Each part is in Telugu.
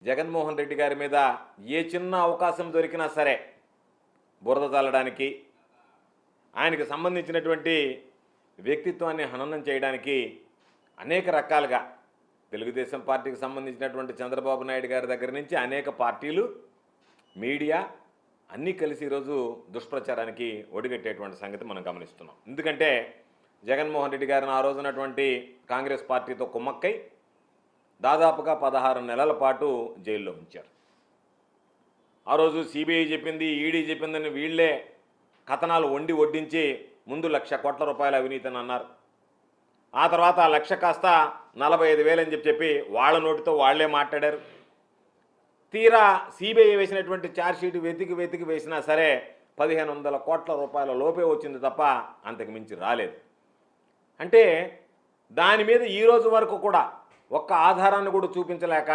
జగన్మోహన్ రెడ్డి గారి మీద ఏ చిన్న అవకాశం దొరికినా సరే బురద చల్లడానికి, ఆయనకు సంబంధించినటువంటి వ్యక్తిత్వాన్ని హననం చేయడానికి అనేక రకాలుగా తెలుగుదేశం పార్టీకి సంబంధించినటువంటి చంద్రబాబు నాయుడు గారి దగ్గర నుంచి అనేక పార్టీలు, మీడియా అన్నీ కలిసి ఈరోజు దుష్ప్రచారానికి ఒడిగట్టేటువంటి సంగతి మనం గమనిస్తున్నాం. ఎందుకంటే జగన్మోహన్ రెడ్డి గారిని ఆ రోజునటువంటి కాంగ్రెస్ పార్టీతో కుమ్మక్కై దాదాపుగా 16 నెలల పాటు జైల్లో ఉంచారు. ఆ రోజు సిబిఐ చెప్పింది, ఈడీ చెప్పిందని వీళ్లే కథనాలు వడ్డించి ముందు 1,00,000 కోట్ల రూపాయల అవినీతిని అన్నారు. ఆ తర్వాత ఆ 1,00,000 కాస్త 45,000 అని చెప్పి వాళ్ళ నోటితో వాళ్లే మాట్లాడారు. తీరా సిబిఐ వేసినటువంటి ఛార్జ్షీట్ వెతికి వేసినా సరే 1,500 కోట్ల రూపాయల లోపే వచ్చింది తప్ప అంతకు మించి రాలేదు. అంటే దాని మీద ఈరోజు వరకు కూడా ఒక్క ఆధారాన్ని కూడా చూపించలేక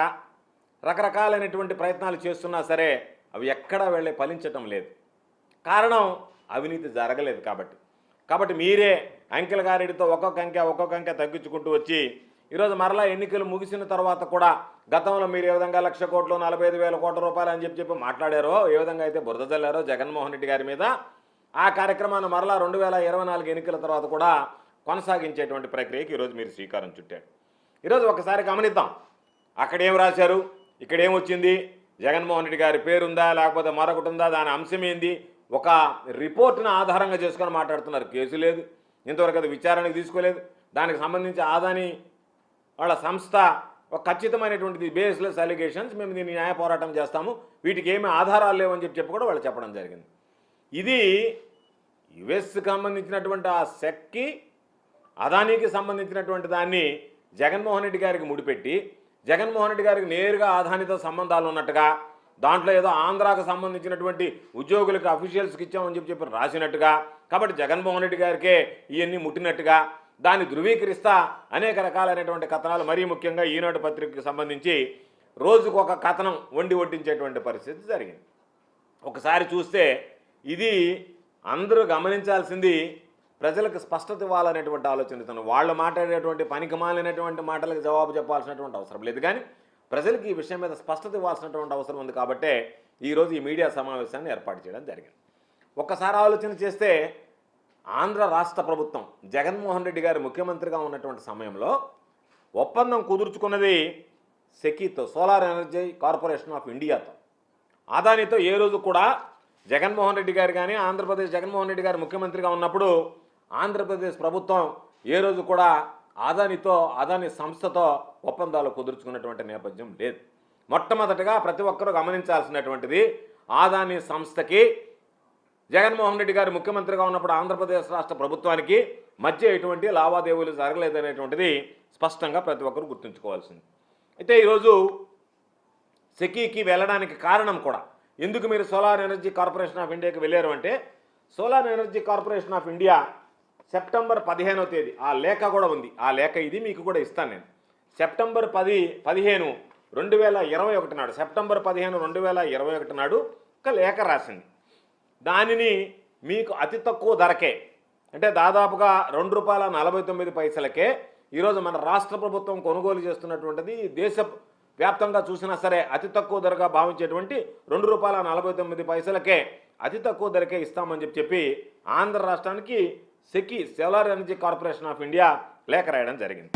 రకరకాలైనటువంటి ప్రయత్నాలు చేస్తున్నా సరే అవి ఎక్కడా వెళ్ళే ఫలించటం లేదు. కారణం అవినీతి జరగలేదు కాబట్టి మీరే అంకెల గారెడ్డితో ఒక్కొక్క అంకె తగ్గించుకుంటూ వచ్చి ఈరోజు మరలా ఎన్నికలు ముగిసిన తర్వాత కూడా గతంలో మీరు ఏ విధంగా 1,00,000 కోట్లు 45,000 కోట్ల రూపాయలు అని చెప్పి మాట్లాడారో, ఏ విధంగా అయితే బురద జల్లారో జగన్మోహన్ రెడ్డి గారి మీద, ఆ కార్యక్రమాన్ని మరలా 2024 ఎన్నికల తర్వాత కూడా కొనసాగించేటువంటి ప్రక్రియకి ఈరోజు మీరు శ్రీకారం చుట్టారు. ఈరోజు ఒకసారి గమనిద్దాం, అక్కడేం రాశారు, ఇక్కడేం వచ్చింది, జగన్మోహన్ రెడ్డి గారి పేరుందా లేకపోతే మరొకటి ఉందా, దాని అంశం ఏంది, ఒక రిపోర్ట్ను ఆధారంగా చేసుకొని మాట్లాడుతున్నారు. కేసు లేదు, ఇంతవరకు అది విచారణకు తీసుకోలేదు. దానికి సంబంధించి ఆదాని వాళ్ళ సంస్థ ఒక ఖచ్చితమైనటువంటి బేస్లెస్ అలిగేషన్స్, మేము దీన్ని న్యాయ పోరాటం చేస్తాము, వీటికి ఏమీ ఆధారాలు లేవని చెప్పి కూడా వాళ్ళు చెప్పడం జరిగింది. ఇది యుఎస్కి సంబంధించినటువంటి ఆ సెక్కి, అదానీకి సంబంధించినటువంటి దాన్ని జగన్మోహన్ రెడ్డి గారికి ముడిపెట్టి, జగన్మోహన్ రెడ్డి గారికి నేరుగా అదానీతో సంబంధాలు ఉన్నట్టుగా, దాంట్లో ఏదో ఆంధ్రాకు సంబంధించినటువంటి ఉద్యోగులకు అఫీషియల్స్కి ఇచ్చామని చెప్పి రాసినట్టుగా, కాబట్టి జగన్మోహన్ రెడ్డి గారికే ఇవన్నీ ముట్టినట్టుగా దాన్ని ధృవీకరిస్తా అనేక రకాలైనటువంటి కథనాలు, మరీ ముఖ్యంగా ఈనాడు పత్రికకు సంబంధించి రోజుకు ఒక కథనం వడ్డించేటువంటి పరిస్థితి జరిగింది. ఒకసారి చూస్తే ఇది అందరూ గమనించాల్సింది, ప్రజలకు స్పష్టత ఇవ్వాలనేటువంటి ఆలోచనతో వాళ్ళు మాట్లాడేటువంటి పనికిమాలినటువంటి మాటలకు జవాబు చెప్పాల్సినటువంటి అవసరం లేదు, కానీ ప్రజలకు ఈ విషయం మీద స్పష్టత ఇవ్వాల్సినటువంటి అవసరం ఉంది. కాబట్టే ఈరోజు ఈ మీడియా సమావేశాన్ని ఏర్పాటు చేయడం జరిగింది. ఒక్కసారి ఆలోచన చేస్తే ఆంధ్ర రాష్ట్ర ప్రభుత్వం జగన్మోహన్ రెడ్డి గారు ముఖ్యమంత్రిగా ఉన్నటువంటి సమయంలో ఒప్పందం కుదుర్చుకున్నది సెకీతో, సోలార్ ఎనర్జీ కార్పొరేషన్ ఆఫ్ ఇండియాతో. అదానీతో ఏ రోజు కూడా జగన్మోహన్ రెడ్డి గారు కానీ, ఆంధ్రప్రదేశ్ జగన్మోహన్ రెడ్డి గారు ముఖ్యమంత్రిగా ఉన్నప్పుడు ఆంధ్రప్రదేశ్ ప్రభుత్వం ఏ రోజు కూడా అదానీ సంస్థతో ఒప్పందాలు కుదుర్చుకున్నటువంటి నేపథ్యం లేదు. మొట్టమొదటిగా ప్రతి ఒక్కరూ గమనించాల్సినటువంటిది, అదానీ సంస్థకి జగన్మోహన్ రెడ్డి గారు ముఖ్యమంత్రిగా ఉన్నప్పుడు ఆంధ్రప్రదేశ్ రాష్ట్ర ప్రభుత్వానికి మధ్య ఎటువంటి లావాదేవీలు జరగలేదనేటువంటిది స్పష్టంగా ప్రతి ఒక్కరు గుర్తుంచుకోవాల్సింది. అయితే ఈరోజు సెకీకి వెళ్ళడానికి కారణం కూడా, ఎందుకు మీరు సోలార్ ఎనర్జీ కార్పొరేషన్ ఆఫ్ ఇండియాకి వెళ్ళారు అంటే, solar energy corporation of India September 15వ తేదీ ఆ లేఖ కూడా ఉంది. ఆ లేఖ ఇది మీకు కూడా ఇస్తాను నేను. సెప్టెంబర్ 15, 2021 నాడు, సెప్టెంబర్ 15, 2021 నాడు ఒక లేఖ రాసింది. దానిని మీకు అతి తక్కువ ధరకే, అంటే దాదాపుగా ₹2.49 ఈరోజు మన రాష్ట్ర ప్రభుత్వం కొనుగోలు చేస్తున్నటువంటిది, దేశ వ్యాప్తంగా చూసినా సరే అతి తక్కువ ధరగా భావించేటువంటి ₹2.49 అతి తక్కువ ధరకే ఇస్తామని చెప్పి ఆంధ్ర రాష్ట్రానికి SECI, solar energy corporation of India లేఖ రాయడం జరిగింది.